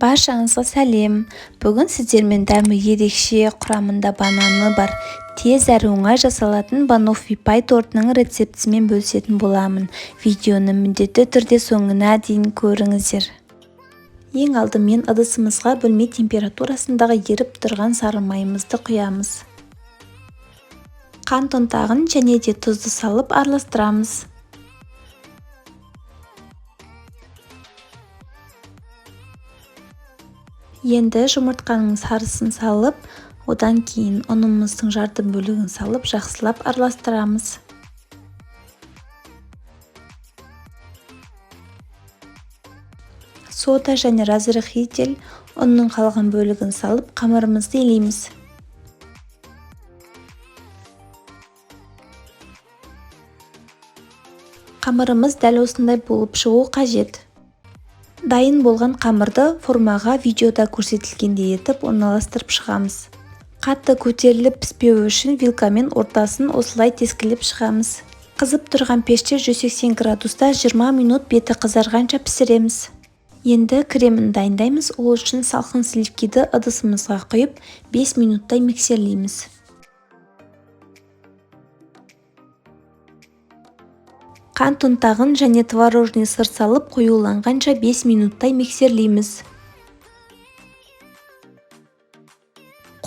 Баршаңызға сәлем. Бүгін сіздермен дәмі ерекше, құрамында бананы бар, тез әрі оңай жасалатын баноффи пай тортының рецептісімен бөлісетін боламын. Видеоны міндетті түрде соңына дейін көріңіздер. Ең алдымен ыдысымызға бөлме температурасындағы еріп тұрған сары майымызды құямыз. Қант ұнтағын және де тұзды салып араластырамыз. Енді жұмыртқаның сарысын салып, одан кейін ұнымыздың жарты бөлігін салып, жақсылап араластырамыз. Сода және разрыхитель ұнның қалған бөлігін салып, қамырымызды илейміз. Қамырымыз дәл осындай болып шығу қажет. Дайын болған қамырды формаға видеода көрсетілгендей етіп орналастырып шығамыз. Қатты көтеріліп піспеуі үшін вилкамен ортасын осылай тескілеп шығамыз. Қызып тұрған пеште 180 градуста 20 минут беті қызарғанша пісіреміз. Енді кремін дайындаймыз. Ол үшін салқын сливкиді ыдысымызға құйып 5 минуттай миксерлейміз. Қант ұнтағын және творожный сыр салып қоюланғанша 5 минуттай миксерлейміз.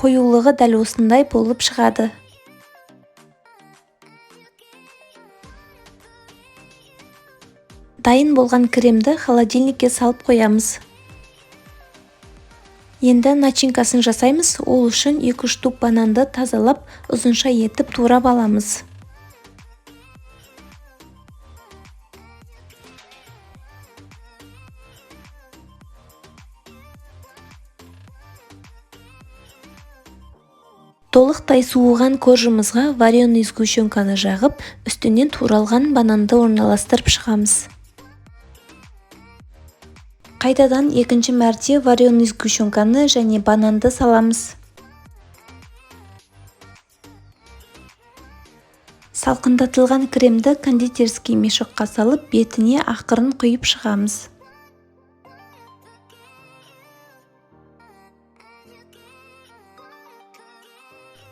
Қоюлығы дәл осындай болып шығады. Дайын болған кремді холодильникке салып қоямыз. Енді начинкасын жасаймыз. Ол үшін 2 штук бананды тазалап, ұзынша етіп турап аламыз. Толықтай суыған коржымызға вареный сгущенканы жағып, үстінен туралған бананды орналастырып шығамыз. Қайтадан екінші мәрте вареный сгущенканы және бананды саламыз. Салқындатылған кремді кондитерский мешокқа салып, бетіне ақырын құйып шығамыз.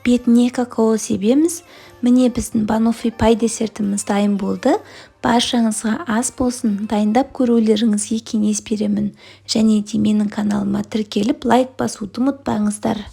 Бетіне какао себеміз. Міне біздің баноффи пай десертіміз дайын болды. Баршаңызға ас болсын, дайындап көрулеріңізге кеңес беремін. Және де менің каналыма тіркеліп лайк басуды ұмытпаңыздар.